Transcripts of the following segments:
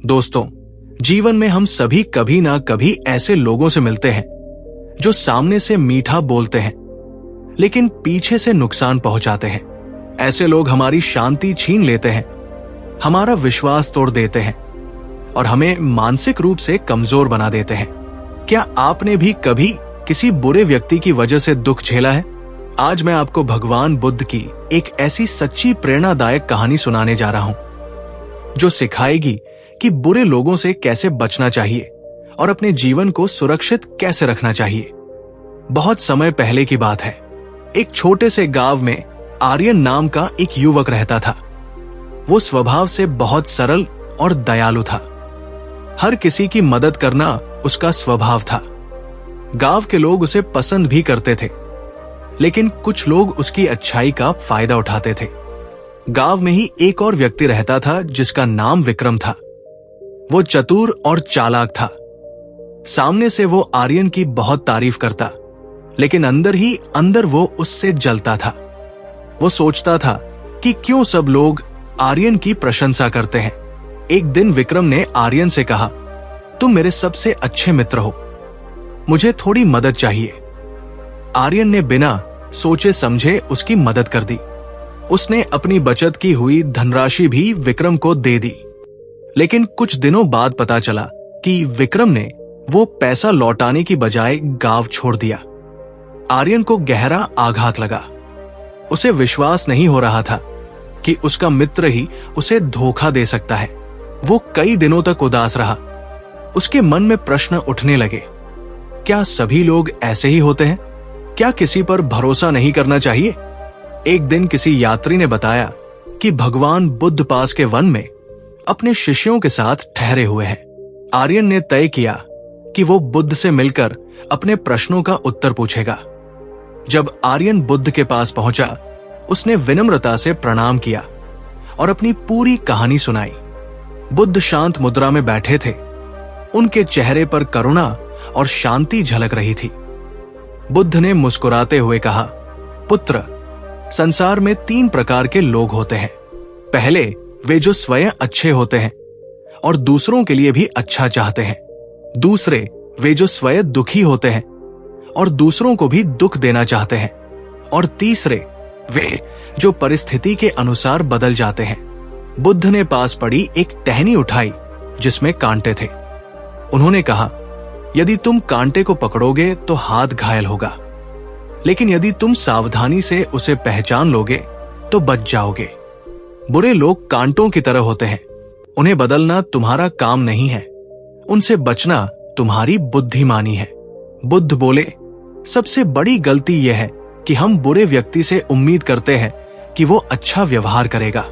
दोस्तों, जीवन में हम सभी कभी ना कभी ऐसे लोगों से मिलते हैं जो सामने से मीठा बोलते हैं लेकिन पीछे से नुकसान पहुंचाते हैं। ऐसे लोग हमारी शांति छीन लेते हैं, हमारा विश्वास तोड़ देते हैं और हमें मानसिक रूप से कमजोर बना देते हैं। क्या आपने भी कभी किसी बुरे व्यक्ति की वजह से दुख झेला है? आज मैं आपको भगवान बुद्ध की एक ऐसी सच्ची प्रेरणादायक कहानी सुनाने जा रहा हूं जो सिखाएगी कि बुरे लोगों से कैसे बचना चाहिए और अपने जीवन को सुरक्षित कैसे रखना चाहिए। बहुत समय पहले की बात है। एक छोटे से गांव में आर्यन नाम का एक युवक रहता था। वो स्वभाव से बहुत सरल और दयालु था। हर किसी की मदद करना उसका स्वभाव था। गांव के लोग उसे पसंद भी करते थे, लेकिन कुछ लोग उसकी अच्छाई का फायदा उठाते थे। गांव में ही एक और व्यक्ति रहता था जिसका नाम विक्रम था। वो चतुर और चालाक था। सामने से वो आर्यन की बहुत तारीफ करता, लेकिन अंदर ही अंदर वो उससे जलता था। वो सोचता था कि क्यों सब लोग आर्यन की प्रशंसा करते हैं। एक दिन विक्रम ने आर्यन से कहा, तुम मेरे सबसे अच्छे मित्र हो, मुझे थोड़ी मदद चाहिए। आर्यन ने बिना सोचे समझे उसकी मदद कर दी। उसने अपनी बचत की हुई धनराशि भी विक्रम को दे दी। लेकिन कुछ दिनों बाद पता चला कि विक्रम ने वो पैसा लौटाने की बजाय गांव छोड़ दिया। आर्यन को गहरा आघात लगा। उसे विश्वास नहीं हो रहा था कि उसका मित्र ही उसे धोखा दे सकता है। वो कई दिनों तक उदास रहा। उसके मन में प्रश्न उठने लगे, क्या सभी लोग ऐसे ही होते हैं? क्या किसी पर भरोसा नहीं करना चाहिए? एक दिन किसी यात्री ने बताया कि भगवान बुद्ध पास के वन में अपने शिष्यों के साथ ठहरे हुए हैं। आर्यन ने तय किया कि वो बुद्ध से मिलकर अपने प्रश्नों का उत्तर पूछेगा। जब आर्यन बुद्ध के पास पहुंचा, उसने विनम्रता से प्रणाम किया और अपनी पूरी कहानी सुनाई। बुद्ध शांत मुद्रा में बैठे थे। उनके चेहरे पर करुणा और शांति झलक रही थी। बुद्ध ने मुस्कुराते हुए कहा, पुत्र, संसार में 3 प्रकार के लोग होते हैं। पहले वे जो स्वयं अच्छे होते हैं और दूसरों के लिए भी अच्छा चाहते हैं। दूसरे वे जो स्वयं दुखी होते हैं और दूसरों को भी दुख देना चाहते हैं। और तीसरे वे जो परिस्थिति के अनुसार बदल जाते हैं। बुद्ध ने पास पड़ी एक टहनी उठाई जिसमें कांटे थे। उन्होंने कहा, यदि तुम कांटे को पकड़ोगे तो हाथ घायल होगा, लेकिन यदि तुम सावधानी से उसे पहचान लोगे तो बच जाओगे। बुरे लोग कांटों की तरह होते हैं। उन्हें बदलना तुम्हारा काम नहीं है, उनसे बचना तुम्हारी बुद्धिमानी है। बुद्ध बोले, सबसे बड़ी गलती यह है कि हम बुरे व्यक्ति से उम्मीद करते हैं कि वो अच्छा व्यवहार करेगा।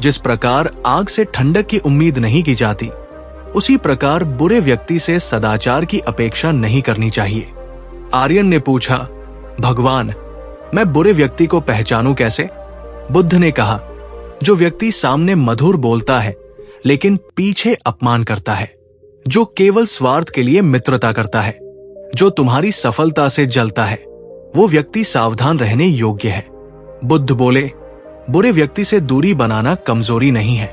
जिस प्रकार आग से ठंडक की उम्मीद नहीं की जाती, उसी प्रकार बुरे व्यक्ति से सदाचार की अपेक्षा नहीं करनी चाहिए। आर्यन ने पूछा, भगवान, मैं बुरे व्यक्ति को पहचानूं कैसे? बुद्ध ने कहा, जो व्यक्ति सामने मधुर बोलता है लेकिन पीछे अपमान करता है, जो केवल स्वार्थ के लिए मित्रता करता है, जो तुम्हारी सफलता से जलता है, वो व्यक्ति सावधान रहने योग्य है। बुद्ध बोले, बुरे व्यक्ति से दूरी बनाना कमजोरी नहीं है,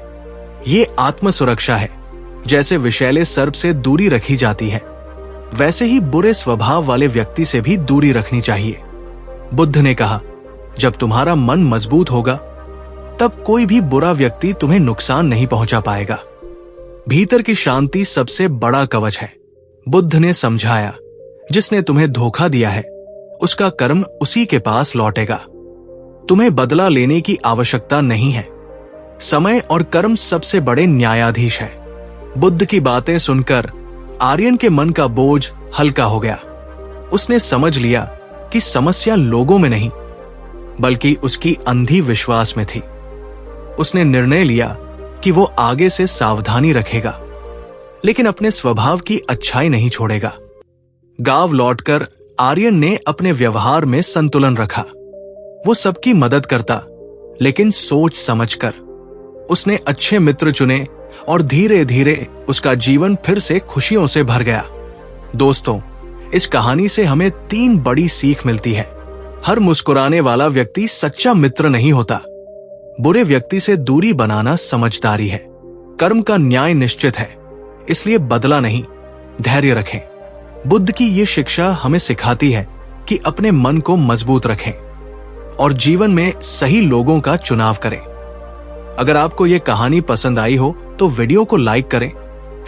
ये आत्म सुरक्षा है। जैसे विषैले सर्प से दूरी रखी जाती है, वैसे ही बुरे स्वभाव वाले व्यक्ति से भी दूरी रखनी चाहिए। बुद्ध ने कहा, जब तुम्हारा मन मजबूत होगा तब कोई भी बुरा व्यक्ति तुम्हें नुकसान नहीं पहुंचा पाएगा। भीतर की शांति सबसे बड़ा कवच है। बुद्ध ने समझाया, जिसने तुम्हें धोखा दिया है उसका कर्म उसी के पास लौटेगा। तुम्हें बदला लेने की आवश्यकता नहीं है। समय और कर्म सबसे बड़े न्यायाधीश है। बुद्ध की बातें सुनकर आर्यन के मन का बोझ हल्का हो गया। उसने समझ लिया कि समस्या लोगों में नहीं बल्कि उसकी अंधी विश्वास में थी। उसने निर्णय लिया कि वो आगे से सावधानी रखेगा, लेकिन अपने स्वभाव की अच्छाई नहीं छोड़ेगा। गांव लौटकर आर्यन ने अपने व्यवहार में संतुलन रखा। वो सबकी मदद करता, लेकिन सोच समझकर। उसने अच्छे मित्र चुने और धीरे धीरे उसका जीवन फिर से खुशियों से भर गया। दोस्तों, इस कहानी से हमें 3 बड़ी सीख मिलती है। हर मुस्कुराने वाला व्यक्ति सच्चा मित्र नहीं होता। बुरे व्यक्ति से दूरी बनाना समझदारी है। कर्म का न्याय निश्चित है, इसलिए बदला नहीं, धैर्य रखें। बुद्ध की ये शिक्षा हमें सिखाती है कि अपने मन को मजबूत रखें और जीवन में सही लोगों का चुनाव करें। अगर आपको यह कहानी पसंद आई हो तो वीडियो को लाइक करें,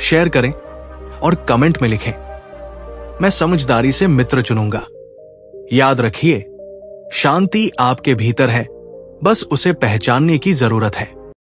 शेयर करें और कमेंट में लिखें। मैं समझदारी से मित्र चुनूंगा। याद रखिए, शांति आपके भीतर है, बस उसे पहचानने की जरूरत है।